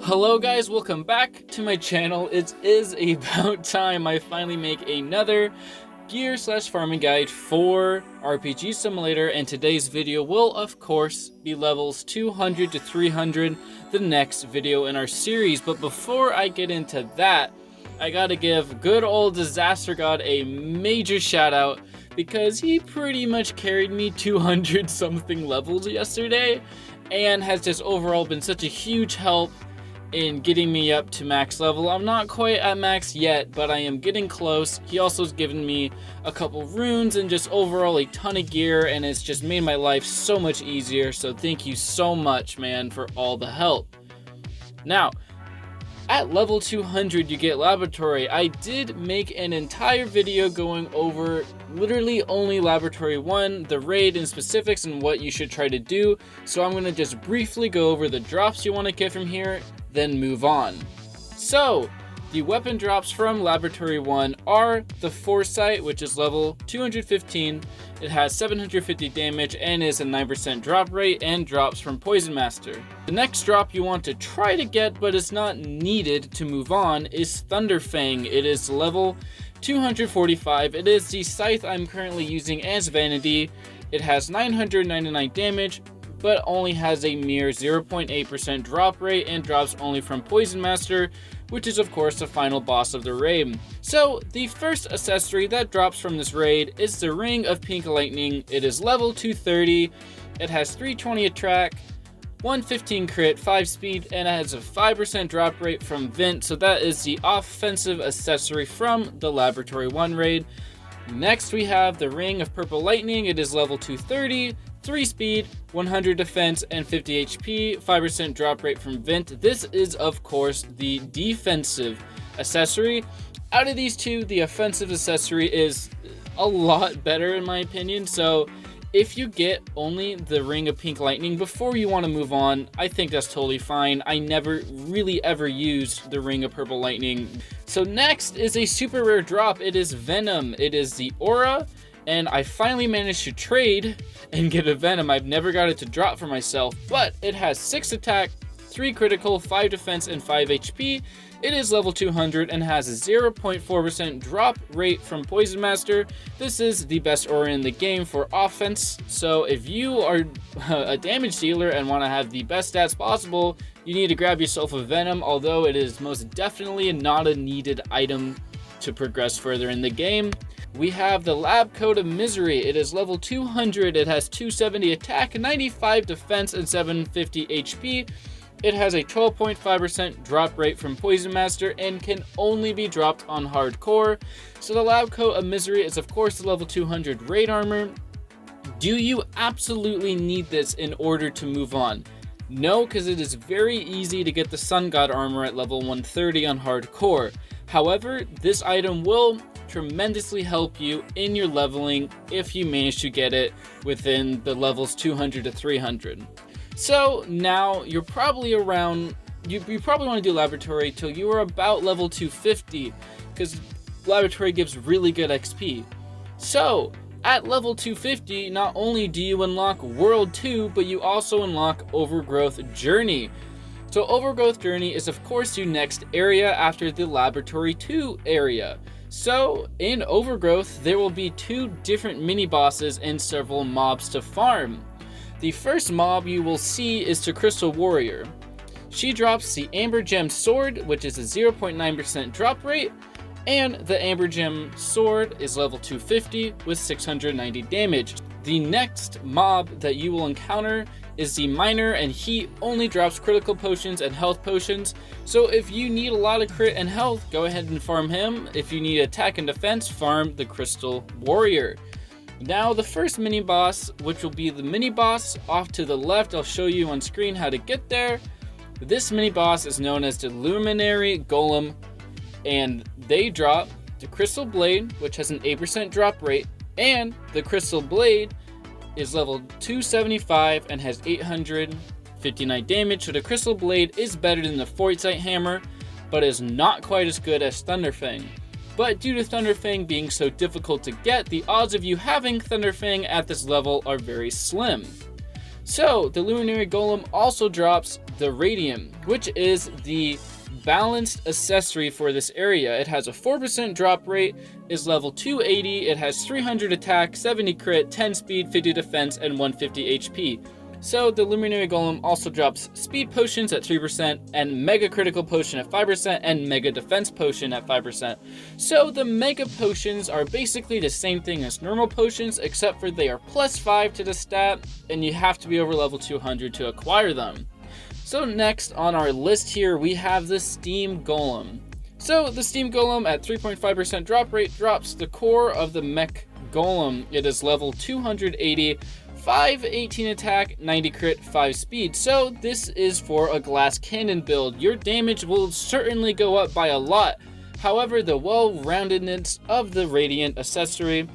Hello guys, welcome back to my channel. It is about time I finally make another gear/farming guide for RPG Simulator, and today's video will of course be levels 200 to 300, the next video in our series. But before I get into that, I gotta give good old Disaster God a major shout out because he pretty much carried me 200 something levels yesterday and has just overall been such a huge help in getting me up to max level. I'm not quite at max yet, but I am getting close. He also has given me a couple runes and just overall a ton of gear, and it's just made my life so much easier. So thank you so much, man, for all the help. Now, at level 200, you get Laboratory. I did make an entire video going over literally only Laboratory 1, the raid and specifics and what you should try to do. So I'm going to just briefly go over the drops you want to get from here, then move on. So, the weapon drops from Laboratory 1 are the Foresight, which is level 215. It has 750 damage and is a 9% drop rate and drops from Poison Master. The next drop you want to try to get but is not needed to move on is Thunder Fang. It is level 245. It is the scythe I'm currently using as vanity. It has 999 damage, but only has a mere 0.8% drop rate and drops only from Poison Master, which is of course the final boss of the raid. So the first accessory that drops from this raid is the Ring of Pink Lightning. It is level 230, it has 320 attack, 115 crit, 5 speed, and it has a 5% drop rate from Vent, so that is the offensive accessory from the Laboratory 1 raid. Next we have the Ring of Purple Lightning. It is level 230, 3 speed, 100 defense, and 50 HP, 5% drop rate from Vent. This is, of course, the defensive accessory. Out of these two, the offensive accessory is a lot better in my opinion. So if you get only the Ring of Pink Lightning before you want to move on, I think that's totally fine. I never really ever used the Ring of Purple Lightning. So next is a super rare drop. It is Venom. It is the Aura, and I finally managed to trade and get a Venom. I've never got it to drop for myself, but it has 6 attack, 3 critical, 5 defense, and 5 HP. It is level 200 and has a 0.4% drop rate from Poison Master. This is the best aura in the game for offense, so if you are a damage dealer and want to have the best stats possible, you need to grab yourself a Venom, although it is most definitely not a needed item to progress further in the game. We have the Lab Coat of Misery. It is level 200, it has 270 attack, 95 defense, and 750 HP. It has a 12.5% drop rate from Poison Master and can only be dropped on hardcore. So the Lab Coat of Misery is of course the level 200 raid armor. Do you absolutely need this in order to move on? No, because it is very easy to get the Sun God armor at level 130 on hardcore. However, this item will tremendously help you in your leveling if you manage to get it within the levels 200 to 300. So now you're probably around, you probably want to do Laboratory till you are about level 250, because Laboratory gives really good XP. So at level 250, not only do you unlock World 2, but you also unlock Overgrowth Journey. So Overgrowth Journey is of course your next area after the Laboratory 2 area. So in Overgrowth, there will be 2 different mini bosses and several mobs to farm. The first mob you will see is the Crystal Warrior. She drops the Amber Gem Sword, which is a 0.9% drop rate, and the Amber Gem Sword is level 250 with 690 damage. The next mob that you will encounter is the Miner, and he only drops critical potions and health potions. So if you need a lot of crit and health, go ahead and farm him. If you need attack and defense, farm the Crystal Warrior. Now the first mini boss, which will be the mini boss off to the left, I'll show you on screen how to get there. This mini boss is known as the Luminary Golem, and they drop the Crystal Blade, which has an 8% drop rate, and the Crystal Blade is level 275 and has 859 damage. So the Crystal Blade is better than the Foresight Hammer, but is not quite as good as Thunder Fang. But due to Thunder Fang being so difficult to get, the odds of you having Thunder Fang at this level are very slim. So the Luminary Golem also drops the Radiant, which is the balanced accessory for this area. It has a 4% drop rate, is level 280, it has 300 attack, 70 crit, 10 speed, 50 defense, and 150 HP. So the Luminary Golem also drops speed potions at 3%, and mega critical potion at 5%, and mega defense potion at 5%. So the mega potions are basically the same thing as normal potions, except for they are +5 to the stat, and you have to be over level 200 to acquire them. So next on our list here, we have the Steam Golem. So the Steam Golem at 3.5% drop rate drops the core of the Mech Golem. It is level 280, 518 attack, 90 crit, 5 speed. So this is for a glass cannon build. Your damage will certainly go up by a lot. However, the well-roundedness of the Radiant accessory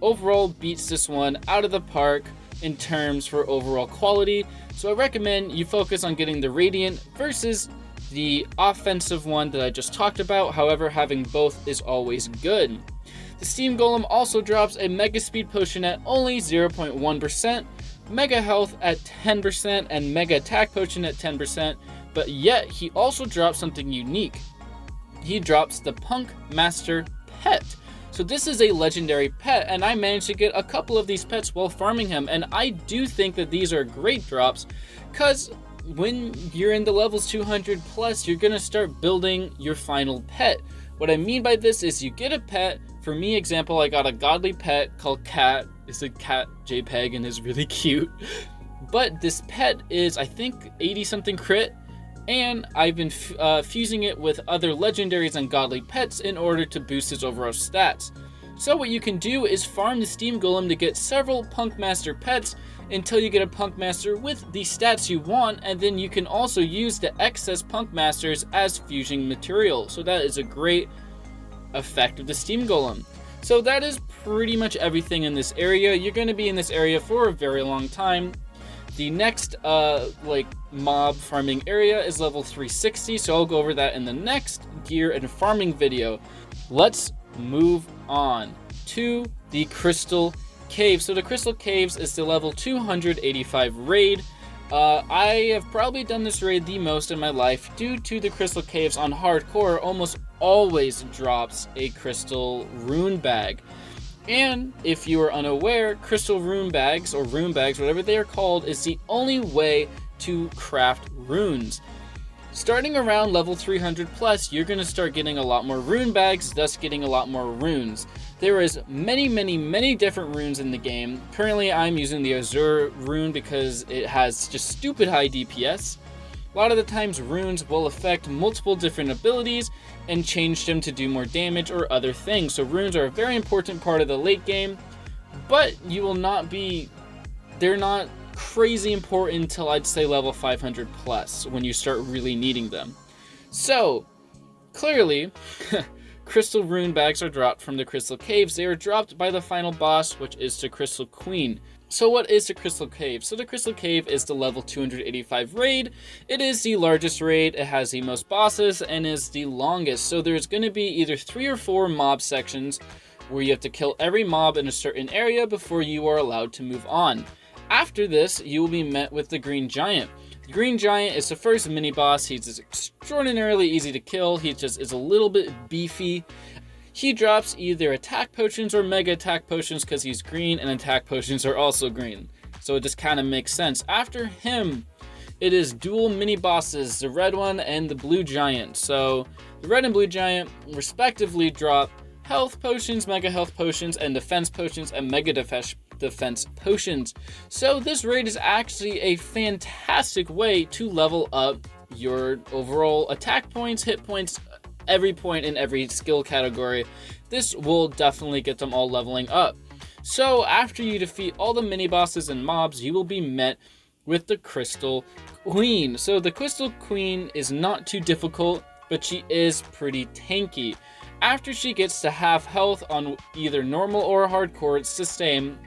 overall beats this one out of the park in terms for overall quality. So I recommend you focus on getting the Radiant versus the offensive one that I just talked about. However, having both is always good. The Steam Golem also drops a Mega Speed Potion at only 0.1%, Mega Health at 10%, and Mega Attack Potion at 10%, but yet he also drops something unique. He drops the Punk Master Pet. So this is a legendary pet, and I managed to get a couple of these pets while farming him, and I do think that these are great drops, because when you're in the levels 200 plus, you're gonna start building your final pet. What I mean by this is you get a pet. For me, example, I got a godly pet called Cat. It's a cat JPEG and is really cute. But this pet is, I think, 80 something crit, and I've been fusing it with other legendaries and godly pets in order to boost his overall stats. So what you can do is farm the Steam Golem to get several Punk Master pets until you get a Punk Master with the stats you want, and then you can also use the excess Punk Masters as fusing material. So that is a great effect of the Steam Golem. So that is pretty much everything in this area. You're going to be in this area for a very long time. The next mob farming area is level 360, so I'll go over that in the next gear and farming video. Let's move on to the Crystal Cave. So the Crystal Caves is the level 285 raid. I have probably done this raid the most in my life due to the Crystal Caves on hardcore almost always drops a crystal rune bag. And if you are unaware, crystal rune bags, or rune bags, whatever they are called, is the only way to craft runes. Starting around level 300 plus, you're going to start getting a lot more rune bags, thus getting a lot more runes. There is many different runes in the game. Currently, I'm using the Azure rune because it has just stupid high DPS. A lot of the times, runes will affect multiple different abilities and change them to do more damage or other things. So runes are a very important part of the late game, but you will not be, they're not crazy important until I'd say level 500 plus when you start really needing them. So clearly, crystal rune bags are dropped from the Crystal Caves. They are dropped by the final boss, which is the Crystal Queen. So what is the Crystal Cave? So the Crystal Cave is the level 285 raid. It is the largest raid, it has the most bosses, and is the longest. So there's going to be either 3 or 4 mob sections where you have to kill every mob in a certain area before you are allowed to move on. After this, you will be met with the Green Giant. The Green Giant is the first mini-boss. He's just extraordinarily easy to kill. He just is a little bit beefy. He drops either attack potions or mega attack potions because he's green, and attack potions are also green. So it just kind of makes sense. After him, it is dual mini-bosses, the red one and the blue giant. So the red and blue giant respectively drop health potions, mega health potions, and defense potions, and mega defense potions. So this raid is actually a fantastic way to level up your overall attack points, hit points, every point in every skill category. This will definitely get them all leveling up. So after you defeat all the mini bosses and mobs, you will be met with the Crystal Queen. So the Crystal Queen is not too difficult, but she is pretty tanky. After she gets to half health on either normal or hardcore, it's the same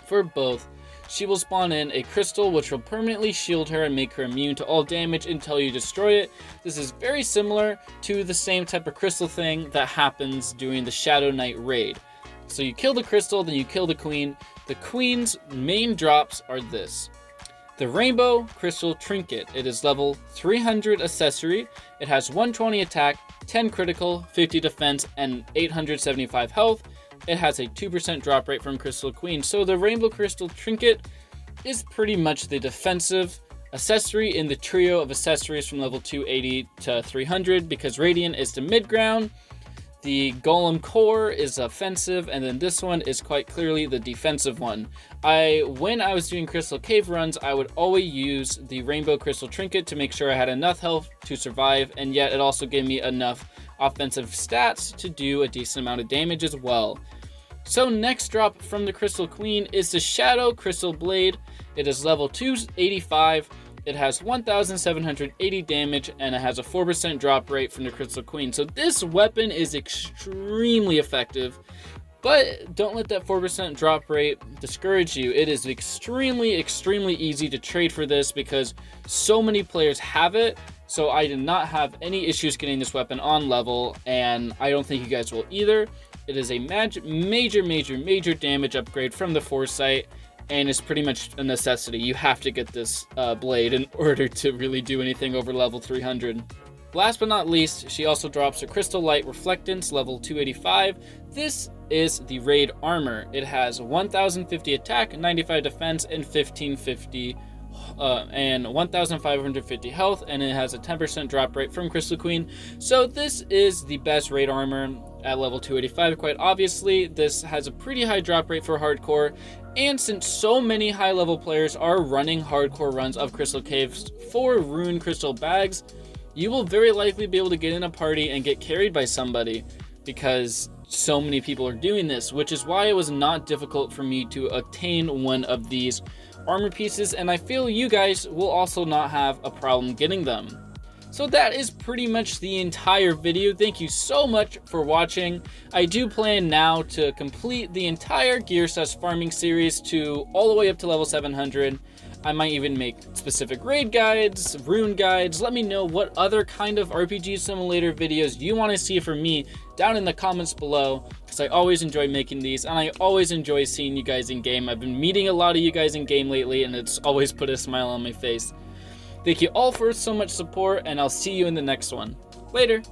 for both. She will spawn in a crystal which will permanently shield her and make her immune to all damage until you destroy it. This is very similar to the same type of crystal thing that happens during the Shadow Knight raid. So you kill the crystal, then you kill the queen. The queen's main drops are this. the Rainbow Crystal Trinket. It is level 300 accessory. It has 120 attack, 10 critical, 50 defense, and 875 health. It has a 2% drop rate from Crystal Queen. So the Rainbow Crystal Trinket is pretty much the defensive accessory in the trio of accessories from level 280 to 300, because Radiant is the mid-ground, the Golem Core is offensive, and then this one is quite clearly the defensive one. When I was doing Crystal Cave runs, I would always use the Rainbow Crystal Trinket to make sure I had enough health to survive, and yet it also gave me enough offensive stats to do a decent amount of damage as well. So next drop from the Crystal Queen is the Shadow Crystal Blade. It is level 285. It has 1,780 damage, and it has a 4% drop rate from the Crystal Queen. So this weapon is extremely effective, but don't let that 4% drop rate discourage you. It is extremely easy to trade for this because so many players have it. So I did not have any issues getting this weapon on level, and I don't think you guys will either. It is a major damage upgrade from the Foresight, and it's pretty much a necessity. You have to get this blade in order to really do anything over level 300. Last but not least, she also drops a Crystal Light Reflectance, level 285. This is the Raid Armor. It has 1,050 attack, 95 defense, and 1,550 and 1,550 health, and it has a 10% drop rate from Crystal Queen. So this is the best Raid Armor at level 285, quite obviously. This has a pretty high drop rate for hardcore, and since so many high level players are running hardcore runs of Crystal Caves for Rune Crystal Bags, you will very likely be able to get in a party and get carried by somebody, because so many people are doing this, which is why it was not difficult for me to obtain one of these armor pieces, and I feel you guys will also not have a problem getting them. So that is pretty much the entire video. Thank you so much for watching. I do plan now to complete the entire Gear Sus farming series to all the way up to level 700. I might even make specific raid guides, rune guides. Let me know what other kind of RPG simulator videos you want to see from me down in the comments below, because I always enjoy making these, and I always enjoy seeing you guys in game. I've been meeting a lot of you guys in game lately, and it's always put a smile on my face. Thank you all for so much support, and I'll see you in the next one. Later!